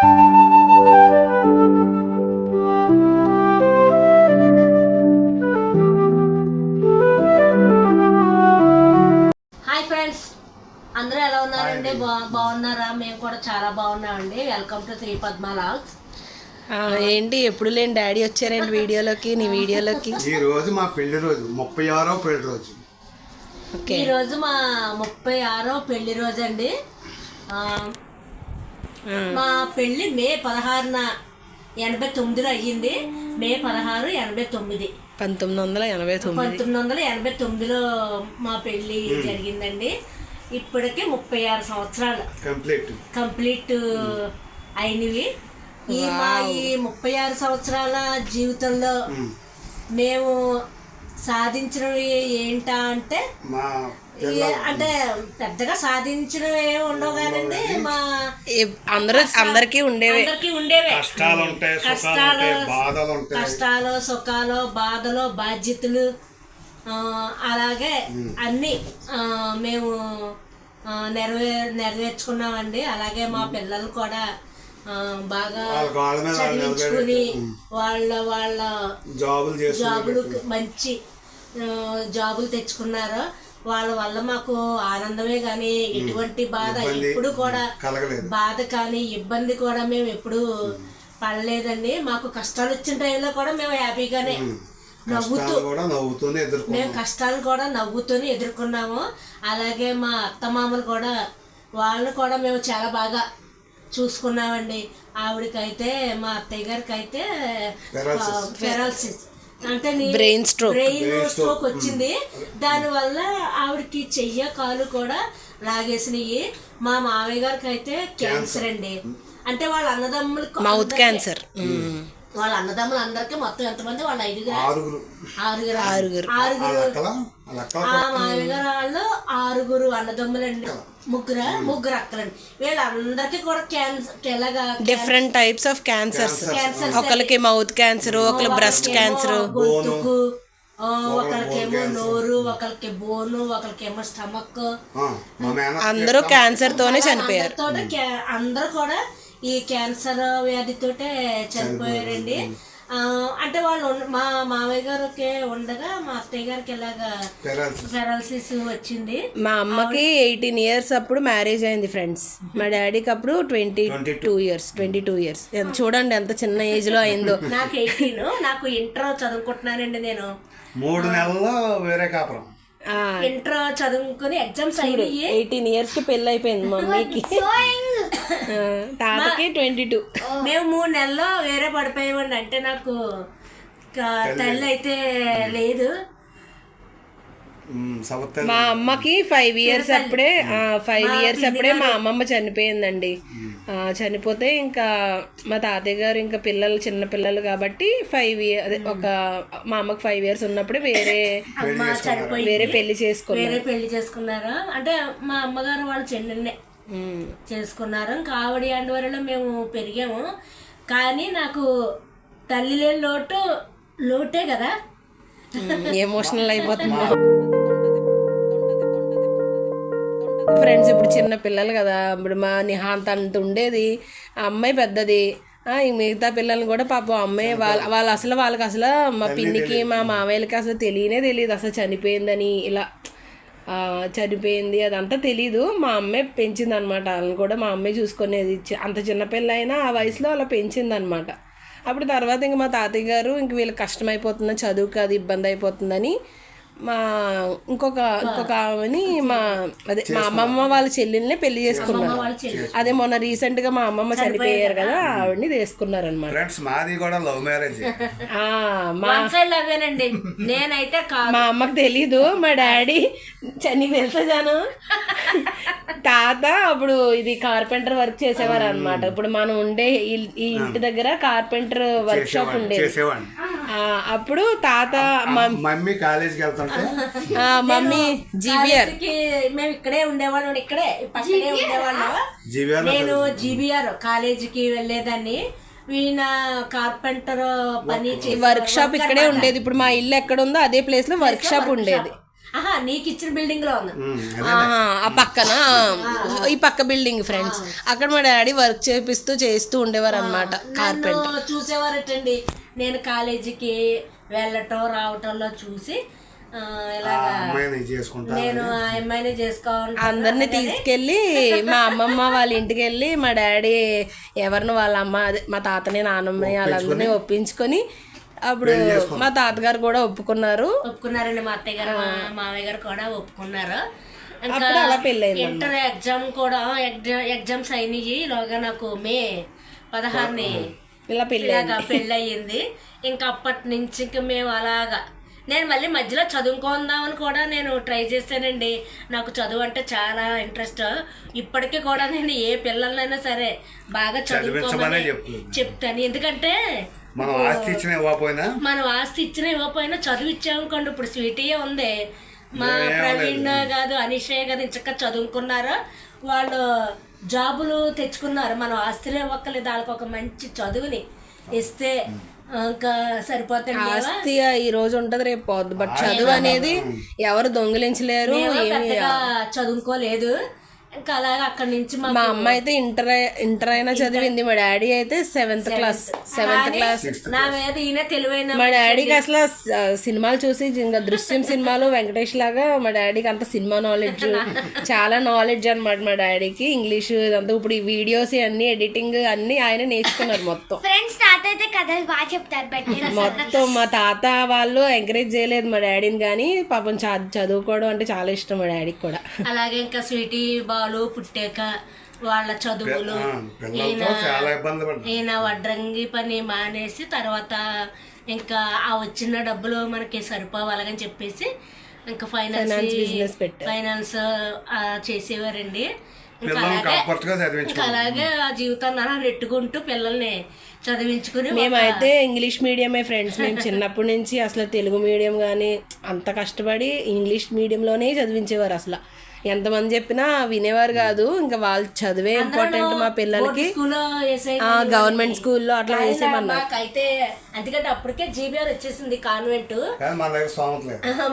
Hi friends, అందరూ ఎలా ఉన్నారండి? బాగున్నారా? మేము కూడా చాలా బాగున్నామండి. Welcome to Shri Padma logs. ఏంటి ఎప్పుడు లేని డాడీ వచ్చారండి వీడియోలోకి, నీ వీడియోలోకి. ఈ రోజు మా పెళ్లి రోజు, 36వ పెళ్లి రోజు. ఈ రోజు మా 36వ పెళ్లి రోజు అండి. మా పెళ్లి మే 16న 89లో అయ్యింది. మే 16, 89. 1989లో మా పెళ్లి జరిగిందండి. ఇప్పటికే 36 సంవత్సరాలు కంప్లీట్ అయినవి. ఈ 36 సంవత్సరాల జీవితంలో మేము సాధించినవి ఏంటా అంటే పెద్దగా సాధించినవి ఏమి ఉండవు కానండి. మా అందరికీ ఉండేవే. కష్టాలు, సుఖాలు, బాధలు, బాధ్యతలు, అలాగే అన్నీ మేము నెరవేర్చుకున్నామండి. అలాగే మా పిల్లలు కూడా బాగా చదివించుకుని వాళ్ళ జాబులు మంచి జాబులు తెచ్చుకున్నారు. వాళ్ళ వల్ల మాకు ఆనందమే కానీ ఎటువంటి బాధ ఎప్పుడు కూడా బాధ కానీ ఇబ్బంది కూడా మేము ఎప్పుడు పడలేదండి. మాకు కష్టాలు వచ్చిన టైంలో కూడా మేము హ్యాపీగానే మేము కష్టాలు కూడా నవ్వుతూనే ఎదుర్కొన్నాము. అలాగే మా అత్తమామలు కూడా వాళ్ళు కూడా మేము చాలా బాగా చూసుకున్నామండి. ఆవిడకైతే మా అత్తయ్య గారికి అయితే పెరాలసిస్ అంటే బ్రెయిన్ స్ట్రోక్ వచ్చింది. దానివల్ల ఆవిడకి చెయ్య కాలు కూడా లాగేసినాయి. మా మామయ్య గారికి అయితే క్యాన్సర్ అండి. అంటే వాళ్ళ అన్నదమ్ములకి మౌత్ క్యాన్సర్. వాళ్ళ అన్నదమ్ములు అందరికి మొత్తం ఎంతమంది? వాళ్ళు ఆరుగురు. ఆ మామయ్య గారు వాళ్ళు 6 అన్నదమ్ములండి, ముగ్గురు అక్కలండి. వీళ్ళందరికీ కూడా cancer, different types of cancers. ఒకరికి మౌత్ క్యాన్సర్, ఒకరికి బ్రెస్ట్ క్యాన్సర్, గొంతుకు, ఒకరికేమో నోరు, ఒకరికి బోను, ఒకరికేమో స్టమక్. అందరూ క్యాన్సర్ తోనే చనిపోయారు. అందరూ కూడా ఈ క్యాన్సర్ వ్యాధితోటే చనిపోయారండి. అంటే వాళ్ళు మా మామయ్య గారికి ఉండగా మా అత్తయ్య గారికి ఇలాగా పెరాలసిస్ వచ్చింది. మా అమ్మకి 18 years అప్పుడు మ్యారేజ్ అయింది ఫ్రెండ్స్. మా డాడీకి అప్పుడు 22 years. చూడండి ఎంత చిన్న ఏజ్ లో అయిందో. నాకు 18. నాకు ఇంటర్ చదువుకుంటున్నానండి. నేను 3 నెలల్లో వేరే కాపురం. ఇంటర్ చదువుకుని ఎగ్జామ్స్ అయ్యి 18 years కి పెళ్ళి అయిపోయింది మమ్మీకి. తాతకి 22. మేము 3 నెలల్లో వేరే పడిపోయామండి. అంటే నాకు తల్లి అయితే లేదు. మా అమ్మకి 5 years అప్పుడే మా అమ్మమ్మ చనిపోయిందండి. చనిపోతే ఇంకా మా తాతయ్య గారు ఇంకా పిల్లలు చిన్న పిల్లలు కాబట్టి మా అమ్మకి 5 years ఉన్నప్పుడే వేరే పెళ్లి చేసుకున్నారు. అంటే మా అమ్మగారు వాళ్ళ చెల్లెల్నే చేసుకున్నారు. ఇంకా ఆవిడ అండవరలో మేము పెరిగాము. కానీ నాకు తల్లి లేని లోటే కదా, ఎమోషనల్ అయిపోతుంది ఫ్రెండ్స్. ఇప్పుడు చిన్న పిల్లలు కదా, ఇప్పుడు మా నిహాంత్ అంత ఉండేది, ఆ అమ్మాయి పెద్దది. ఈ మిగతా పిల్లల్ని కూడా పాపం అమ్మాయి వాళ్ళకి అసలు మా పిన్నికి మా మామయ్యలకి అసలు తెలియదు అసలు చనిపోయిందని. ఇలా చనిపోయింది అదంతా తెలీదు. మా అమ్మాయి పెంచింది అనమాట. వాళ్ళని కూడా మా అమ్మాయి చూసుకునేది. అంత చిన్నపిల్ల అయినా ఆ వయసులో అలా పెంచింది అనమాట. అప్పుడు తర్వాత ఇంక మా తాతయ్య గారు ఇంక వీళ్ళకి కష్టమైపోతుందని, చదువుకి అది ఇబ్బంది అయిపోతుందని ఇంకొక ఆమెని మా అమ్మమ్మ వాళ్ళ చెల్లెల్ని పెళ్లి చేసుకున్నారు. అదే మొన్న రీసెంట్ గా మా అమ్మమ్మ చనిపోయారు కదా, ఆవిడని తీసుకున్నారు అనమాట. మా అమ్మకి తెలీదు. మా డాడీ నీకు తెలుసా జాను, తాత అప్పుడు ఇది కార్పెంటర్ వర్క్ చేసేవారు అనమాట. ఇప్పుడు మనం ఉండే ఈ ఇంటి దగ్గర కార్పెంటర్ వర్క్ షాప్ ఉండేది. అప్పుడు తాత మమ్మీ కాలేజీకి వెళ్తుంటే మమ్మీ జీబీఆర్ మేము ఇక్కడే ఉండేవాళ్ళం. ఇక్కడే పక్కనే ఉండేవాళ్ళం. నేను జీబీఆర్ కాలేజీకి వెళ్ళేదాన్ని. ఈయన కార్పెంటర్ పని వర్క్ షాప్ ఇక్కడే ఉండేది. ఇప్పుడు మా ఇల్లు ఎక్కడ ఉందో అదే ప్లేస్ లో వర్క్ షాప్ ఉండేది. ఆహా నీకు ఇచ్చిన బిల్డింగ్ లో ఉంది. ఆ పక్కన ఈ పక్క బిల్డింగ్ ఫ్రెండ్స్, అక్కడ మా డాడీ వర్క్ చేస్తూ ఉండేవారు అనమాట. నన్ను చూసేవారటండి, నేను కాలేజీకి వెళ్ళటం రావటంలో చూసి ఇలాగా నేను ఆ అమ్మాయిని చేసుకోవాలి అందరినీ తీసుకెళ్ళి మా అమ్మమ్మ వాళ్ళ ఇంటికి వెళ్ళి మా డాడీ ఎవరిని వాళ్ళ అమ్మ అదే మా తాతని నాన్నమ్మని వాళ్ళందరినీ ఒప్పించుకొని అప్పుడు మా తాతగారు కూడా ఒప్పుకున్నారండి. మా అత్తయ్య గారు మా మామయ్య గారు కూడా ఒప్పుకున్నారు. ఇంకా ఇంటర్ ఎగ్జామ్ కూడా ఎగ్జామ్స్ అయినాయి. ఈలోగా నాకు మే 16ని ఇలాగా పెళ్ళి అయ్యింది. ఇంకా అప్పటి నుంచి ఇంక మేము అలాగా నేను మళ్ళీ మధ్యలో చదువుకుందామని కూడా నేను ట్రై చేశానండి. నాకు చదువు అంటే చాలా ఇంట్రెస్ట్. ఇప్పటికీ కూడా నేను ఏ పిల్లలైనా సరే బాగా చదువుకోమని చెప్తాను. ఎందుకంటే మనం ఆస్తి ఇచ్చిన ఇవ్వకపోయినా చదువు ఇచ్చామనుకోండి. ఇప్పుడు స్వీటీయే ఉంది, మా ప్రవీణ్ కాదు అనిషయ్య కాదు ఇంచక్క చదువుకున్నారు, వాళ్ళు జాబులు తెచ్చుకున్నారు. మనం ఆస్తులు ఇవ్వక్కలేదు, వాళ్ళకి ఒక మంచి చదువుని ఇస్తే ఇంకా సరిపోతుంది. ఆస్తి ఈ రోజు ఉంటది రేపు పోద్దు, బట్ చదువు అనేది ఎవరు దొంగిలించలేరు. చదువుకోలేదు. ఇంకా అలాగే అక్కడి నుంచి మా అమ్మ అయితే ఇంటర్ అయినా చదివింది, మా డాడీ అయితే సెవెంత్ క్లాస్. నా మీద ఈయన తెలివైన మా డాడీకి అసలు సినిమాలు చూసి ఇంకా దృశ్యం సినిమాలు వెంకటేష్ లాగా మా డాడీకి అంత సినిమా నాలెడ్జ్ చాలా నాలెడ్జ్ అనమాట. మా డాడీకి ఇంగ్లీష్ ఇదంతా ఇప్పుడు ఈ వీడియోస్ అన్ని ఎడిటింగ్ అన్ని ఆయన నేర్చుకున్నారు మొత్తం. మొత్తం మా తాత వాళ్ళు ఎంకరేజ్ చేయలేదు మా డాడీని, కానీ పాపం చదువుకోవడం అంటే చాలా ఇష్టం మా డాడీకి కూడా. అలాగే ఇంకా స్వీటీ బాలు పుట్టాక వాళ్ళ చదువులు ఈయన వడ్రంగి పని మానేసి తర్వాత ఇంకా ఆ వచ్చిన డబ్బులు మనకి సరిపోవాలని చెప్పేసి ఇంకా ఫైనాన్స్ చేసేవారండి. అలాగే ఆ జీవితాన్ని అలా నెట్టుకుంటూ పిల్లల్ని చదివించుకుని మేమైతే ఇంగ్లీష్ మీడియమే ఫ్రెండ్స్. మేము చిన్నప్పటి నుంచి అసలు తెలుగు మీడియం కానీ అంత కష్టపడి ఇంగ్లీష్ మీడియంలోనే చదివించేవారు. అసలు ఎంతమంది చెప్పినా వినేవారు కాదు. ఇంకా వాళ్ళు చదివే ఇంపార్టెంట్ మా పిల్లలకి. గవర్నమెంట్ స్కూల్లో అట్లా వేసేమన్నారు. అయితే ఎందుకంటే అప్పటికే జీబీఆర్ వచ్చేసింది కాన్వెంట్,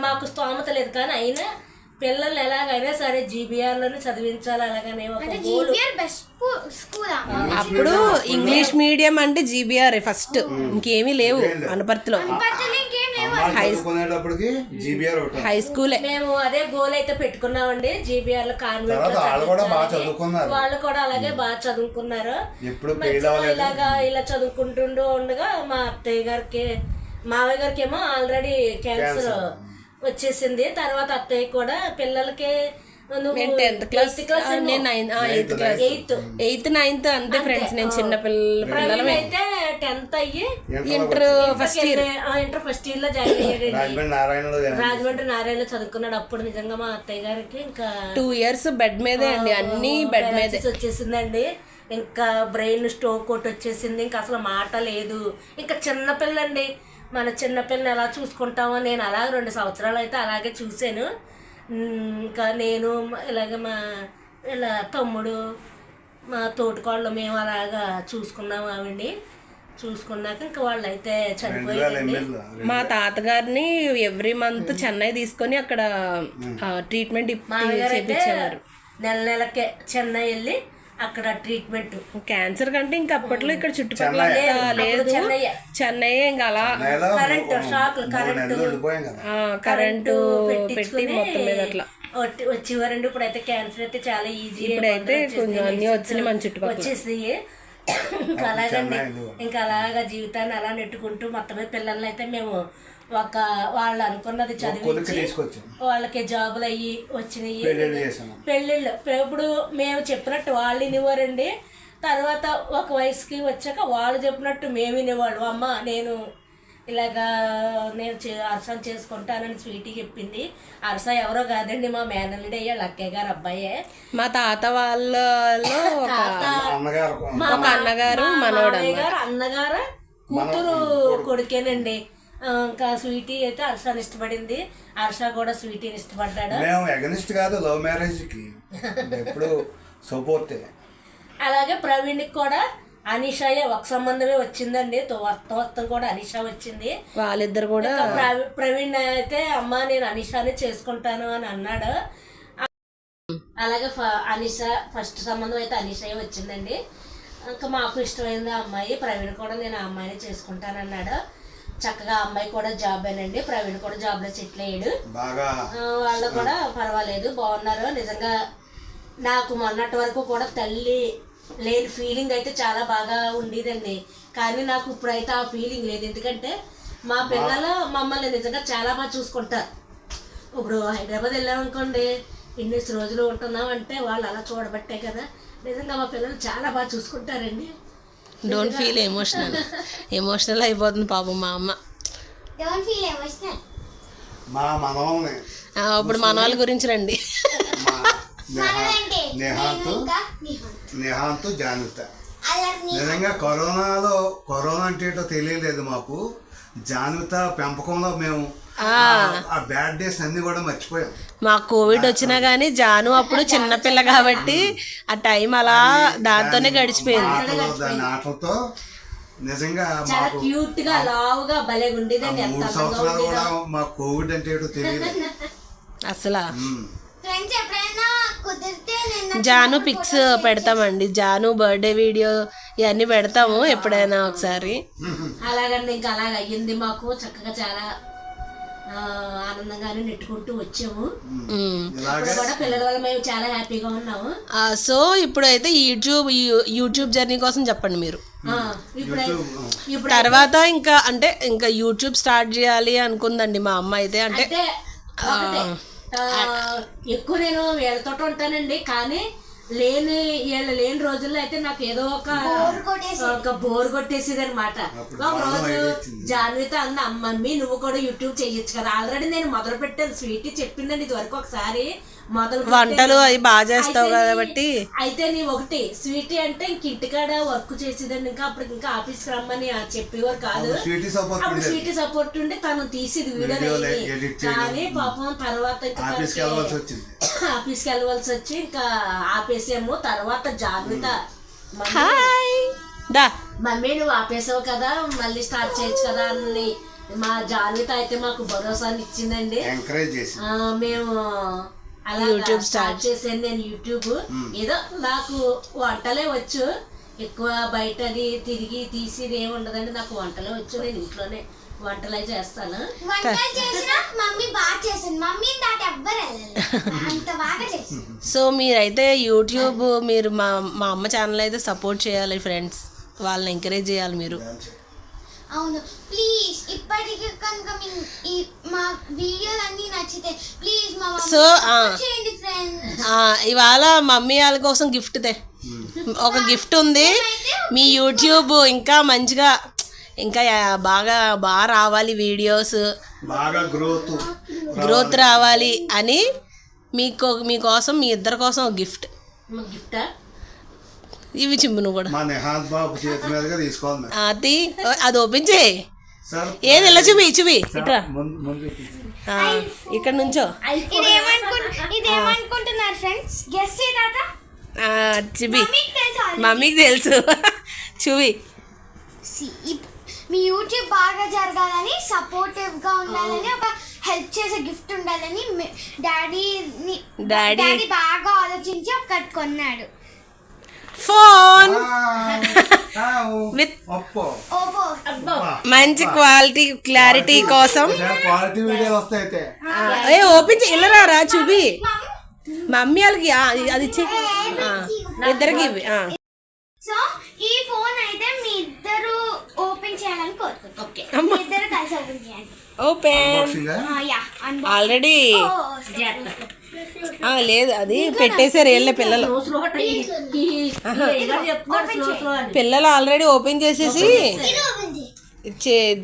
మాకు స్తోమత లేదు. కానీ అయినా పిల్లలు ఎలాగైనా సరే జీబీఆర్ లోనే చదివించాలి. అలాగనే అప్పుడు ఇంగ్లీష్ మీడియం అంటే జీబీఆర్ ఫస్ట్, ఇంకేమీ లేవు అనపర్తిలో. హై స్కూల్ మేము అదే గోల్ అయితే పెట్టుకున్నామండి. జీబీఆర్ లో కాన్వెంట్ వాళ్ళు కూడా అలాగే బాగా చదువుకున్నారు. ఇలాగా ఇలా చదువుకుంటుండో ఉండగా మా అత్తయ్య గారికి మావయ్య గారికి ఏమో ఆల్రెడీ క్యాన్సర్ వచ్చేసింది. తర్వాత అత్తయ్య కూడా పిల్లలకి 10th క్లాస్, నేను 8th 9th అంతే ఫ్రెండ్స్. నేను చిన్న పిల్లలు అయితే 10th అయ్యి ఇంటర్ ఫస్ట్ ఇయర్ లో జాయిన్ అయ్యాడు. రాజమండ్రి నారాయణలో చదువుకున్నాడు. అప్పుడు నిజంగా మా అత్తయ్య గారికి ఇంకా 2 years బెడ్ మీదే అండి, అన్ని బెడ్ మీదే వచ్చేసిందండి. ఇంకా బ్రెయిన్ స్ట్రోక్ ఒకటి వచ్చేసింది. ఇంకా అసలు మాట లేదు. ఇంకా చిన్నపిల్లండి, మన చిన్నపిల్లని ఎలా చూసుకుంటామో నేను అలా 2 సంవత్సరాలు అయితే అలాగే చూశాను. ఇంకా నేను ఇలాగ ఇలా తమ్ముడు మా తోటికోళ్ళు మేము అలాగా చూసుకున్నాము. ఆవిడ్ని చూసుకున్నాక ఇంకా వాళ్ళు అయితే చనిపోయారండి. మా తాతగారిని ఎవ్రీ మంత్ చెన్నై తీసుకొని అక్కడ ట్రీట్మెంట్ చేయించేవారు. నెలకే చెన్నై వెళ్ళి అక్కడ ట్రీట్మెంట్. క్యాన్సర్ కంటే ఇంకా అప్పట్లో ఇక్కడ చుట్టుపక్కల లేదు, చెన్నై ఇంకా అలా కరెంటు పెట్టి మొత్తం మీద అట్లా వచ్చేవారండి. ఇప్పుడైతే క్యాన్సర్ అయితే చాలా ఈజీ, ఇప్పుడైతే కొంచెం అన్ని వచ్చినాయి మన చుట్టుపక్కల వచ్చేసి. ఇంకా అలాగండి ఇంకా అలాగా జీవితాన్ని అలా నెట్టుకుంటూ మొత్తమే పిల్లల్ని అయితే మేము వాళ్ళు అనుకున్నది చదివించి వాళ్ళకి జాబులు అయ్యి వచ్చినాయి. పెళ్ళిళ్ళు ఇప్పుడు మేము చెప్పినట్టు వాళ్ళు వినేవారండి. తర్వాత ఒక వయసుకి వచ్చాక వాళ్ళు చెప్పినట్టు మేము వినేవాళ్ళు. అమ్మ నేను ఇలాగా నేను అరసాన్ని చేసుకుంటానని స్వీటీ చెప్పింది. అరస ఎవరో కాదండి, మా మేనల్లుడు అయ్యా లక్కయ్య గారు అబ్బాయే. మా తాత వాళ్ళలో ఒక అన్నగారు అన్నగారు కూతురు కొడుకేనండి. ఇంకా స్వీటీ అయితే హర్షాన్ని ఇష్టపడింది, హర్ష కూడా స్వీటీని ఇష్టపడ్డాడు. మేము అగనిస్ట్ కాదు, లవ్ మ్యారేజ్ కి ఎప్పుడు సపోర్ట్. అలాగే ప్రవీణ్కి కూడా అనిషాయే ఒక సంబంధమే వచ్చిందండి, మొత్తం కూడా అనిషా వచ్చింది. వాళ్ళిద్దరు కూడా ప్రవీణ్ అయితే అమ్మ నేను అనిషానే చేసుకుంటాను అని అన్నాడు. అలాగే అనిషా ఫస్ట్ సంబంధం అయితే అనిషాయే వచ్చిందండి. ఇంకా మాకు ఇష్టమైంది అమ్మాయి, ప్రవీణ్ కూడా నేను ఆ అమ్మాయిని చేసుకుంటానన్నాడు. చక్కగా అమ్మాయి కూడా జాబ్ ఏనండి, ప్రవీణ్ కూడా జాబ్లో సెటిల్ అయ్యాడు. వాళ్ళు కూడా పర్వాలేదు, బాగున్నారు. నిజంగా నాకు మొన్నటి వరకు కూడా తల్లి లేని ఫీలింగ్ అయితే చాలా బాగా ఉండేదండి, కానీ నాకు ఇప్పుడైతే ఆ ఫీలింగ్ లేదు. ఎందుకంటే మా పిల్లలు మమ్మల్ని నిజంగా చాలా బాగా చూసుకుంటారు. ఇప్పుడు హైదరాబాద్ వెళ్ళామనుకోండి, ఇన్ని రోజులు ఉంటున్నాం అంటే వాళ్ళు అలా చూడబట్టే కదా. నిజంగా మా పిల్లలు చాలా బాగా చూసుకుంటారండి. డోంట్ ఫీల్ ఎమోషనల్ అయిపోతుంది పాపం మా అమ్మ. మా మనవల్ని ఇప్పుడు మన వాళ్ళ గురించి రండి. నేహాంతు జాన్విత నిజంగా కరోనా అంటే ఏంటో తెలియలేదు మాకు. జాన్విత పెంపకంలో మేము ఆ బ్యాడ్ డేస్ అన్ని కూడా మర్చిపోయాం. మాకు కోవిడ్ వచ్చినా కానీ జాను అప్పుడు చిన్నపిల్ల కాబట్టి ఆ టైం అలా దాంతోనే గడిచిపోయింది. దాని ఆటలతో నిజంగా చాలా క్యూట్ గా లావుగా భలే ఉండేదండి. 3 సంవత్సరాలు కూడా మాకు కోవిడ్ అంటే ఏంటో తెలియదు అసలు. జాను పిక్స్ పెడతామండి, జాను బర్త్డే వీడియో ఇవన్నీ పెడతాము ఎప్పుడైనా ఒకసారి. అలాగండి, ఇంకా అలాగ అయ్యింది మాకు. చక్కగా చాలా ఆనందంగానే నెట్టుకుంటూ వచ్చాము. కూడా పిల్లల వల్ల మేము చాలా హ్యాపీగా ఉన్నాము. సో ఇప్పుడైతే యూట్యూబ్ జర్నీ కోసం చెప్పండి మీరు. తర్వాత ఇంకా యూట్యూబ్ స్టార్ట్ చేయాలి అనుకుందండి మా అమ్మ అయితే. అంటే ఎక్కువ నేను వీళ్ళతో ఉంటానండి, కానీ వీళ్ళు లేని రోజుల్లో అయితే నాకు ఏదో ఒక బోర్ కొట్టేసేది అనమాట. ఒక రోజు జాన్విత అన్న, మమ్మీ నువ్వు కూడా యూట్యూబ్ చేయొచ్చు కదా. ఆల్రెడీ నేను మొదలు పెట్టాను, స్వీటీ చెప్పిందండి ఇది వరకు ఒకసారి వంటలు అవి బాగా చేస్తావు కాబట్టి. అయితే నీ ఒకటి స్వీటీ అంటే ఇంక ఇంటికాడ వర్క్ చేసేదండి, ఇంకా అప్పుడు ఇంకా ఆఫీస్కి రమ్మని చెప్పేవారు కాదు. అప్పుడు స్వీటీ సపోర్ట్ ఉండి తను తీసేది వీడియో. కానీ పాపం తర్వాత ఆఫీస్కి వెళ్ళవలసి వచ్చి ఇంకా ఆపేసాము. తర్వాత జాన్విత మమ్మీ నువ్వు ఆపేసావు కదా, మళ్ళీ స్టార్ట్ చేయొచ్చు కదా అని మా జాన్విత అయితే మాకు భరోసాని ఇచ్చిందండి. మేము అలా యూట్యూబ్ స్టార్ట్ చేశాను. నేను యూట్యూబ్ ఏదో నాకు వంటలే వచ్చు, ఎక్కువ బయటది తిరిగి తీసేది ఏమి ఉండదండి. నాకు వంటలే వచ్చు, నేను ఇంట్లోనే వంటలే చేస్తాను. సో మీరైతే యూట్యూబ్ మీరు మా అమ్మ ఛానల్ అయితే సపోర్ట్ చేయాలి ఫ్రెండ్స్, వాళ్ళని ఎంకరేజ్ చేయాలి మీరు. అవును ప్లీజ్, ఇప్పటికీ కనుక మా వీడియోలు అన్ని నచ్చితే ప్లీజ్ మా సో చేయండి ఫ్రెండ్స్. ఇవాళ మమ్మీ వాళ్ళ కోసం గిఫ్ట్ ఒక గిఫ్ట్ ఉంది. మీ యూట్యూబ్ ఇంకా మంచిగా ఇంకా బాగా రావాలి, వీడియోస్ బాగా గ్రోత్ రావాలి అని మీకోసం మీ ఇద్దరి కోసం ఒక గిఫ్ట్. ఇవి చిమ్ము నువ్వు కూడా అది ఓపెన్ చేయి. ఏది ఇలా చూపి ఇట్రా, ఇక్కడ నుంచో. ఇదేమనుకుంటున్నారు ఫ్రెండ్స్, గెస్ చేయదా? చూపి, మమ్మీకి తెలుసు. చూపి, మీ యూట్యూబ్ బాగా జరగాలని, సపోర్టివ్ గా ఉండాలని, ఒక హెల్ప్ చేసే గిఫ్ట్ ఉండాలని డాడీ బాగా ఆలోచించి ఒకటి కొన్నాడు. ఫోన్ విత్ మంచి క్లారిటీ కోసం. ఓపెన్ చేయరా చూపి, మమ్మీ వాళ్ళకి అది ఇచ్చే, ఇద్దరికి ఇవి. సో ఈ ఫోన్ అయితే మీ ఇద్దరు ఓపెన్ చేయాలని కోరుకుంటున్నాం. ఇద్దరు కలిసి ఓపెన్ చేయండి. ఓపెన్ ఆల్రెడీ లేదు, అది పెట్టేసారు వీళ్ళ పిల్లలు ఆల్రెడీ ఓపెన్ చేసేసి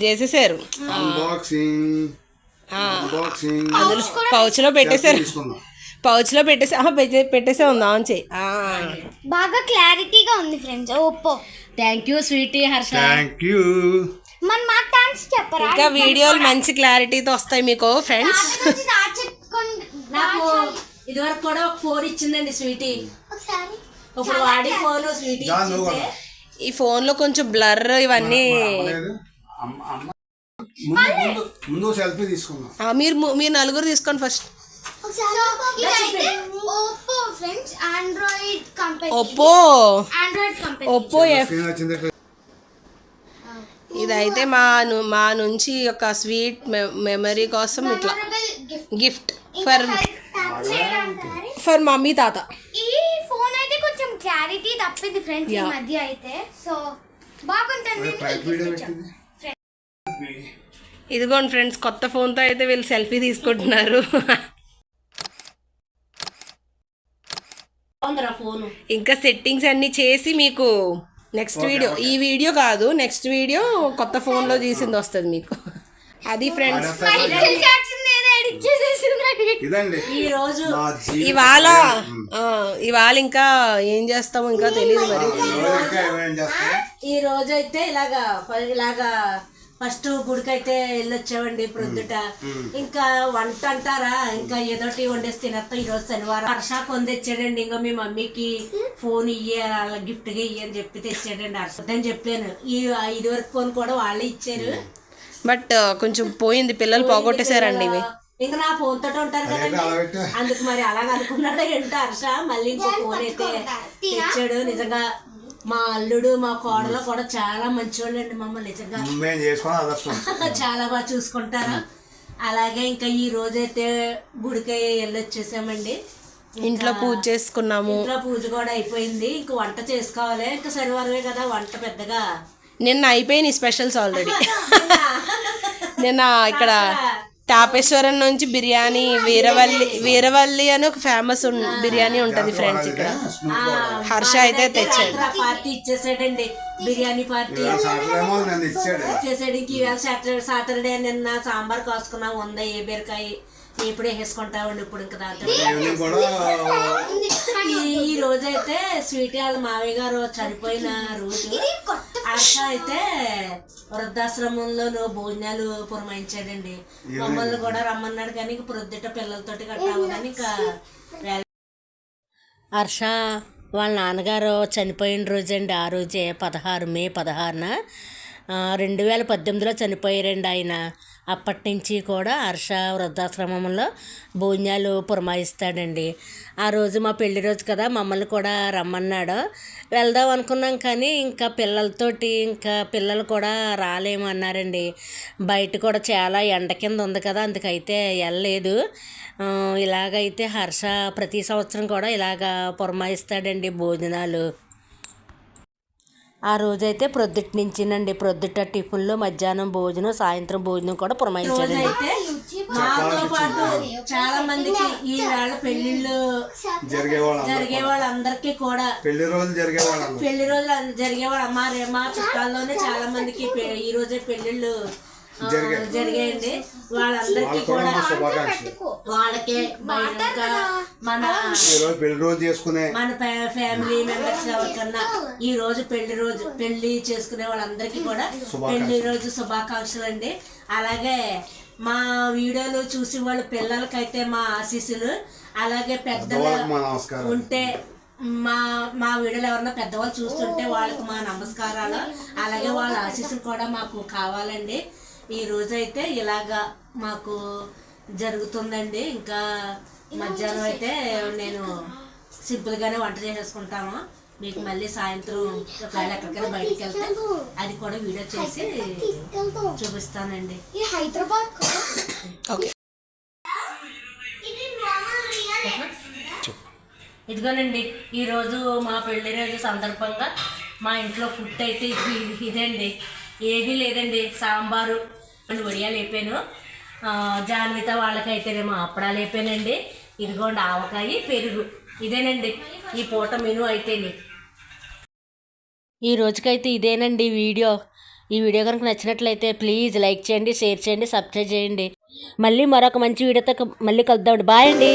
చేసేసారు. అందులో పౌచ్లో పెట్టేసే ఉంది. ఆన్ చేయి. బాగా క్లారిటీగా ఉంది friends. Oppo thank you Sweety, Harsha thank you. మాకు థాంక్స్ చెప్పరా? ఇంకా వీడియోలు మంచి క్లారిటీతో వస్తాయి మీకు ఫ్రెండ్స్. నాకు ఇదివరకు కూడా ఒక ఫోన్ ఇచ్చిందండి స్వీటీ. ఇప్పుడు వాడి ఫోన్ స్వీటీ ఇచ్చింది. ఈ ఫోన్లో కొంచెం బ్లర్ ఇవన్నీ. అవ్వలేదు. అమ్మ ముందు సెల్ఫీ తీసుకుందాం. మీరు నలుగురు తీసుకోండి ఫస్ట్. ఇదైతే Oppo friends, Android company. Oppo screen వచ్చింది. ఇదైతే మా నుంచి ఒక స్వీట్ మెమరీ కోసం ఇట్లా గిఫ్ట్ ఫర్ మమ్మీ తాత. ఈ ఫోన్ అయితే కొంచెం క్లారిటీ తప్పింది ఫ్రెండ్స్ ఈ మధ్య అయితే, సో బాగుంటుంది. ఇదిగోండి ఫ్రెండ్స్, కొత్త ఫోన్తో అయితే వీళ్ళు సెల్ఫీ తీసుకుంటున్నారు. ఇంకా సెట్టింగ్స్ అన్ని చేసి మీకు నెక్స్ట్ వీడియో, ఈ వీడియో కాదు నెక్స్ట్ వీడియో కొత్త ఫోన్లో తీసింది వస్తుంది మీకు. అది ఫ్రెండ్స్ ఇదండి ఈ రోజు ఇవాళ ఇంకా ఏం చేస్తామో ఇంకా తెలియదు మరి. ఈ రోజు అయితే ఇలాగా ఫస్ట్ గుడికైతే వెళ్ళొచ్చామండి ప్రొద్దుట. ఇంకా వంట అంటారా, ఇంకా ఏదోటి వండేసి తినేస్తాం. ఈ రోజు శనివారం. హర్ష కొందెచ్చాడండి. ఇంకా మీ మమ్మీకి ఫోన్ అలా గిఫ్ట్ గా ఇయ్యని చెప్పి తెచ్చాడండి హర్ష అని చెప్పాను. ఈ 5 వరకు ఫోన్ కూడా వాళ్ళే ఇచ్చారు. బట్ కొంచెం పోయింది, పిల్లలు పోగొట్టేశారండి ఇవి. ఇంకా నా ఫోన్ తోటి ఉంటారు కదండి, అందుకు మరి అలాగ అనుకున్నాడు ఏంటో హర్ష. మళ్ళీ ఇంకో ఫోన్ అయితే తెచ్చాడు. నిజంగా మా అల్లుడు మా కోడలు కూడా చాలా మంచివాళ్ళు అండి. మమ్మల్ని నిజంగా చాలా బాగా చూసుకుంటారు. అలాగే ఇంకా ఈ రోజైతే గుడికి వెళ్ళొచ్చేసామండి. ఇంట్లో పూజ చేసుకున్నాము. ఇంట్లో పూజ కూడా అయిపోయింది. ఇంక వంట చేసుకోవాలి. ఇంకా శనివారమే కదా వంట పెద్దగా. నిన్న అయిపోయినాయి స్పెషల్స్ ఆల్రెడీ. నిన్న ఇక్కడ తాపేశ్వరం నుంచి బిర్యానీ, వీరవల్లి అని ఒక ఫేమస్ బిర్యానీ ఉంటుంది ఫ్రెండ్స్ ఇక్కడ. హర్ష అయితే తెచ్చాడు. పార్టీ ఇచ్చేసాడండి, బిర్యానీ పార్టీ ఇచ్చేసాడు. ఇంక ఈవేళ సాటర్డే నిన్న సాంబార్ కాసుకున్నాం. ఉందా ఏ బీరకాయ ఎప్పుడు వేసుకుంటామండి. ఇప్పుడు ఇంకా దాంట్లో ఈ రోజైతే స్వీట్ వాళ్ళ మావయ్య గారు చనిపోయిన రోజు. హర్ష అయితే వృద్ధాశ్రమంలో భోజనాలు పురమాయించాడండి. మమ్మల్ని కూడా రమ్మన్నాడు, కానీ ఇంక ప్రొద్దుట పిల్లలతోటి గట్రా అవ్వదని ఇంకా. హర్ష వాళ్ళ నాన్నగారు చనిపోయిన రోజండి. ఆ రోజే 16 మే 16న 2018లో చనిపోయారండి ఆయన. అప్పటి నుంచి కూడా హర్ష వృద్ధాశ్రమంలో భోజనాలు పురమాయిస్తాడండి. ఆ రోజు మా పెళ్లి రోజు కదా, మమ్మల్ని కూడా రమ్మన్నాడు. వెళ్దాం అనుకున్నాం కానీ ఇంకా పిల్లలతోటి ఇంకా పిల్లలు కూడా రాలేమన్నారండి. బయట కూడా చాలా ఎండ కింద ఉంది కదా, అందుకైతే వెళ్ళలేదు. ఇలాగైతే హర్ష ప్రతి సంవత్సరం కూడా ఇలాగా పురమాయిస్తాడండి భోజనాలు. ఆ రోజైతే ప్రొద్దుటి నుంచినండి, ప్రొద్దుట టిఫిన్లో, మధ్యాహ్నం భోజనం, సాయంత్రం భోజనం కూడా పురమాయించాడు. అయితే మాతో పాటు చాలా మందికి ఈ వేళ పెళ్లిళ్ళు జరిగే వాళ్ళందరికీ కూడా పెళ్లి రోజులు జరిగేవాళ్ళు మా చుట్టాల్లోనే చాలా మందికి ఈ రోజే పెళ్లిళ్ళు జరిగాయండి. వాళ్ళందరికీ కూడా వాళ్ళకి మన ఫ్యామిలీ మెంబర్స్ ఎవరికన్నా ఈ రోజు పెళ్లి చేసుకునే వాళ్ళందరికీ కూడా పెళ్లి రోజు శుభాకాంక్షలు అండి. అలాగే మా వీడియోలు చూసి వాళ్ళ పిల్లలకైతే మా ఆశీస్సులు. అలాగే పెద్దలు ఉంటే మా వీడియోలు ఎవరన్నా పెద్దవాళ్ళు చూస్తుంటే వాళ్ళకి మా నమస్కారాలు. అలాగే వాళ్ళ ఆశీస్సులు కూడా మాకు కావాలండి. ఈ రోజైతే ఇలాగా మాకు జరుగుతుందండి. ఇంకా మధ్యాహ్నం అయితే నేను సింపుల్గానే వంట చేసేసుకుంటాము. మీకు మళ్ళీ సాయంత్రం ఒకవేళ ఎక్కడికైనా బయటికి వెళ్తే అది కూడా వీడియో చేసి చూపిస్తానండి. ఇదిగోనండి, ఈరోజు మా పెళ్లి రోజు సందర్భంగా మా ఇంట్లో ఫుడ్ అయితే ఇదండి. ఏమీ లేదండి, సాంబారు, వడియాలు వేపాను. జాన్విత వాళ్ళకైతేనేమో అప్పడాలు వేపానండి. ఇదిగోండి ఆవకాయ, పెరుగు. ఇదేనండి ఈ పూట మెను అయితేనే. ఈ రోజుకైతే ఇదేనండి వీడియో. ఈ వీడియో కనుక నచ్చినట్లయితే ప్లీజ్ లైక్ చేయండి, షేర్ చేయండి, సబ్స్క్రైబ్ చేయండి. మళ్ళీ మరొక మంచి వీడియోతో మళ్ళీ కలుద్దామండి. బాయ్ అండి.